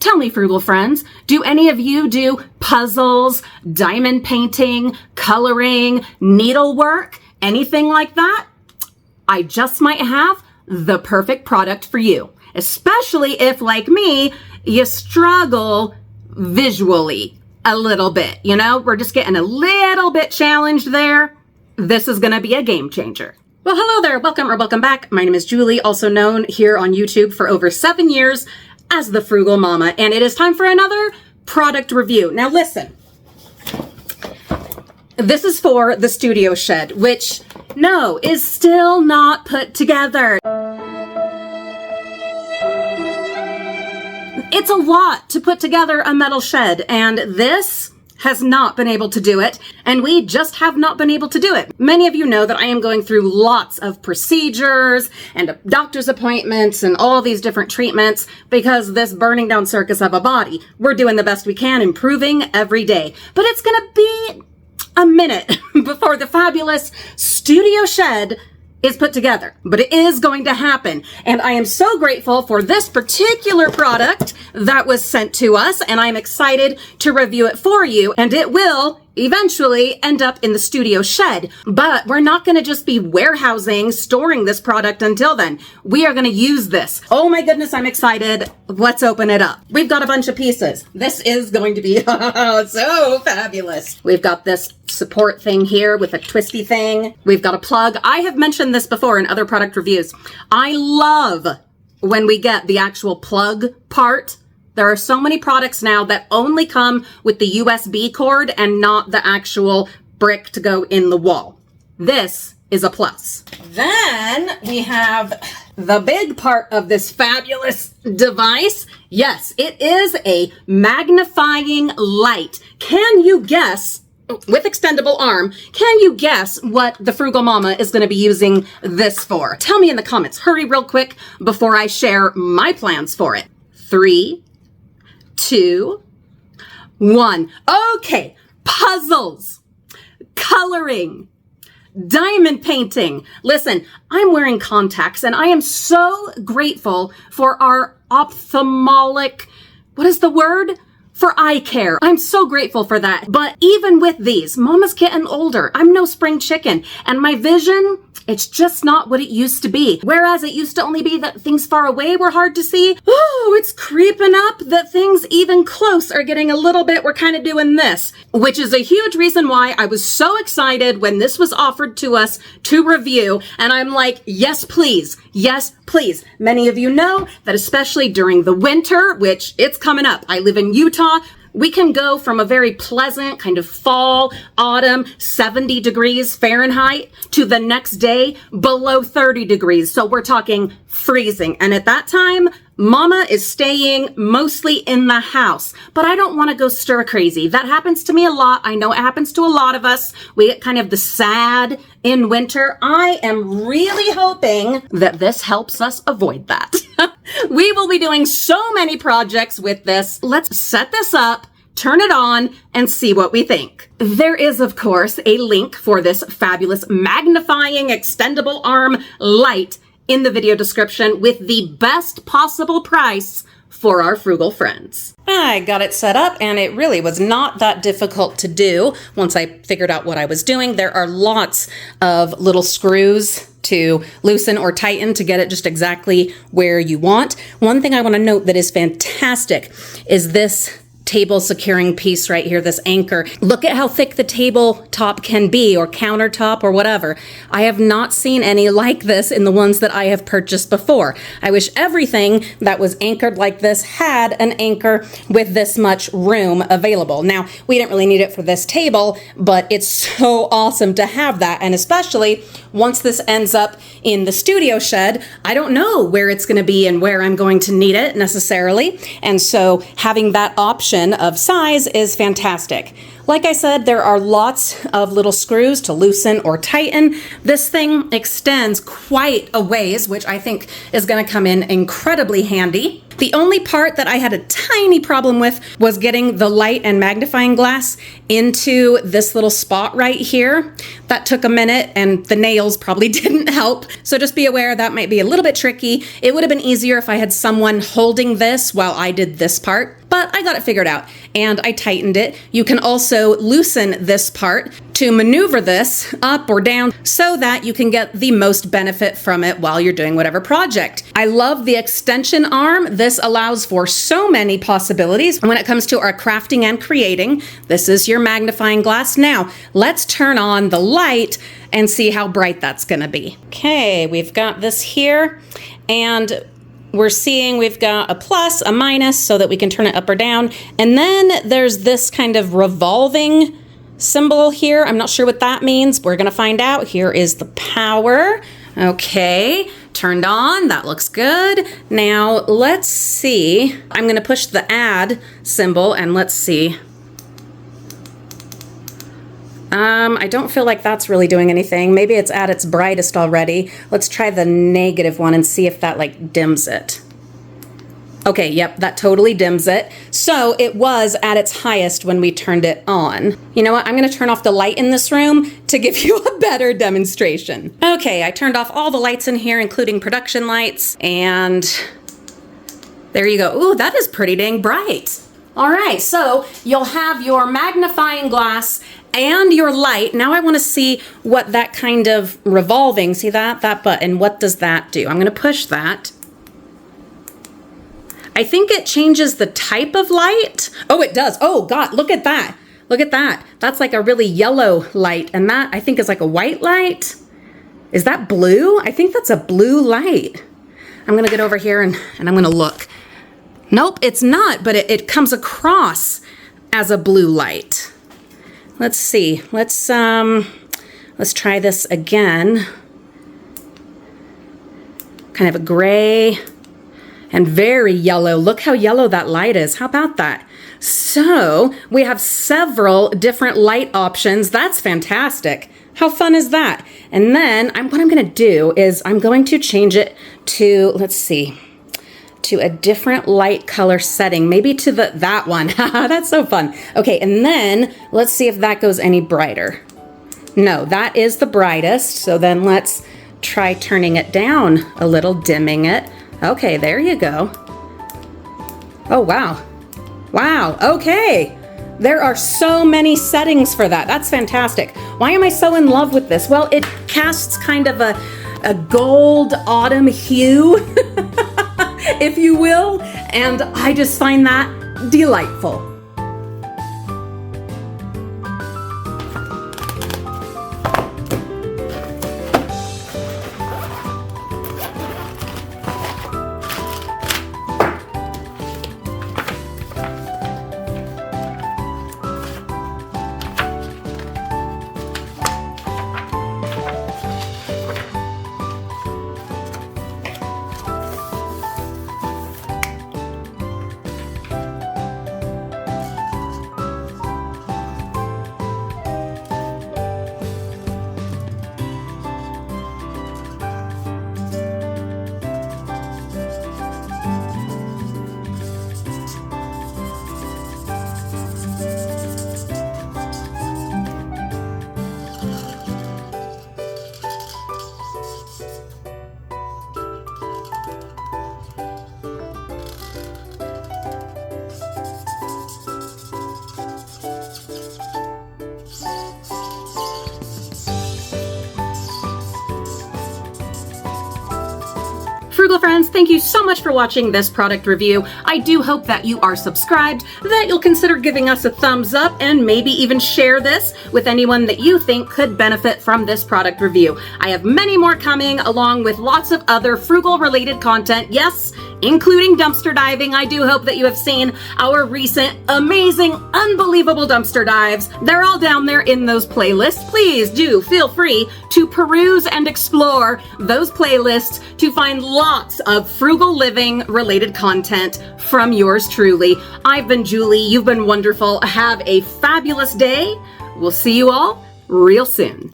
Tell me, frugal friends, do any of you do puzzles, diamond painting, coloring, needlework, anything like that? I just might have the perfect product for you, especially if, like me, you struggle visually a little bit. You know, we're just getting a little bit challenged there. This is going to be a game changer. Well, hello there. Welcome back. My name is Julie, also known here on YouTube for over 7 years as the Frugal Mama, and it is time for another product review. Now listen, this is for the studio shed, which no, is still not put together. It's a lot to put together a metal shed, and this has not been able to do it, and we just have not been able to do it. Many of you know that I am going through lots of procedures and doctor's appointments and all these different treatments because this burning down circus of a body. We're doing the best we can, improving every day. But it's gonna be a minute before the fabulous studio shed is put together, but it is going to happen. And I am so grateful for this particular product that was sent to us, and I'm excited to review it for you, and it will eventually end up in the studio shed. But we're not going to just be warehousing, storing this product until then. We are going to use this. Oh my goodness, I'm excited. Let's open it up. We've got a bunch of pieces. This is going to be so fabulous. We've got this support thing here with a twisty thing. We've got a plug. I have mentioned this before in other product reviews. I love when we get the actual plug part. There are so many products now that only come with the USB cord and not the actual brick to go in the wall. This is a plus. Then we have the big part of this fabulous device. Yes, it is a magnifying light. Can you guess, with extendable arm, can you guess what the Frugal Mama is going to be using this for? Tell me in the comments. Hurry real quick before I share my plans for it. 3, 2, 1. Okay, puzzles, coloring, diamond painting. Listen, I'm wearing contacts and I am so grateful for our ophthalmic, what is the word? For eye care. I'm so grateful for that. But even with these, Mama's getting older. I'm no spring chicken. And my vision, it's just not what it used to be. Whereas it used to only be that things far away were hard to see. Oh, it's creeping up that things even close are getting a little bit, we're kind of doing this. Which is a huge reason why I was so excited when this was offered to us to review. And I'm like, yes, please. Yes, please. Many of you know that especially during the winter, which it's coming up. I live in Utah. We can go from a very pleasant kind of fall, autumn, 70 degrees Fahrenheit to the next day below 30 degrees. So we're talking freezing. And at that time, Mama is staying mostly in the house, but I don't want to go stir crazy. That happens to me a lot. I know it happens to a lot of us. We get kind of the sad in winter. I am really hoping that this helps us avoid that. We will be doing so many projects with this. Let's set this up, turn it on, and see what we think. There is, of course, a link for this fabulous magnifying extendable arm light in the video description with the best possible price for our frugal friends. I got it set up and it really was not that difficult to do once I figured out what I was doing. There are lots of little screws to loosen or tighten to get it just exactly where you want. One thing I want to note that is fantastic is this table securing piece right here, this anchor. Look at how thick the tabletop can be, or countertop, or whatever. I have not seen any like this in the ones that I have purchased before. I wish everything that was anchored like this had an anchor with this much room available. Now, we didn't really need it for this table, but it's so awesome to have that, and especially once this ends up in the studio shed, I don't know where it's going to be and where I'm going to need it necessarily, and so having that option of size is fantastic. Like I said, there are lots of little screws to loosen or tighten. This thing extends quite a ways, which I think is going to come in incredibly handy. The only part that I had a tiny problem with was getting the light and magnifying glass into this little spot right here. That took a minute, and the nails probably didn't help. So just be aware that might be a little bit tricky. It would have been easier if I had someone holding this while I did this part, but I got it figured out and I tightened it. You can also loosen this part to maneuver this up or down so that you can get the most benefit from it while you're doing whatever project. I love the extension arm. This allows for so many possibilities when it comes to our crafting and creating. This is your magnifying glass. Now, let's turn on the light and see how bright that's gonna be. Okay, we've got this here, and we're seeing we've got a plus, a minus, so that we can turn it up or down. And then there's this kind of revolving symbol here. I'm not sure what that means. We're gonna find out. Here is the power. Okay, turned on, that looks good. Now let's see. I'm gonna push the add symbol and let's see. I don't feel like that's really doing anything. Maybe it's at its brightest already. Let's try the negative one and see if that like dims it. Okay, yep, that totally dims it. So it was at its highest when we turned it on. You know what, I'm gonna turn off the light in this room to give you a better demonstration. Okay, I turned off all the lights in here, including production lights, and there you go. Ooh, that is pretty dang bright. All right, so you'll have your magnifying glass and your light. Now I want to see what that kind of revolving, see that button, what does that do? I'm going to push that. I think it changes the type of light. Oh, it does. Oh God, look at that. Look at that. That's like a really yellow light, and that I think is like a white light. Is that blue? I think that's a blue light. I'm going to get over here and I'm going to look. Nope, it's not, but it comes across as a blue light. Let's see. Let's try this again. Kind of a gray and very yellow. Look how yellow that light is. How about that? So we have several different light options. That's fantastic. How fun is that? And then what I'm going to do is I'm going to change it to, let's see, to a different light color setting, maybe to that one. That's so fun. Okay, and then let's see if that goes any brighter. No, that is the brightest. So then let's try turning it down a little, dimming it. Okay, there you go. Oh, wow. Wow, okay. There are so many settings for that. That's fantastic. Why am I so in love with this? Well, it casts kind of a gold autumn hue, if you will, and I just find that delightful. Frugal friends, thank you so much for watching this product review. I do hope that you are subscribed, that you'll consider giving us a thumbs up, and maybe even share this with anyone that you think could benefit from this product review. I have many more coming, along with lots of other frugal related content, yes, including dumpster diving. I do hope that you have seen our recent amazing, unbelievable dumpster dives. They're all down there in those playlists. Please do feel free to peruse and explore those playlists to find lots of frugal living related content from yours truly. I've been Julie. You've been wonderful. Have a fabulous day. We'll see you all real soon.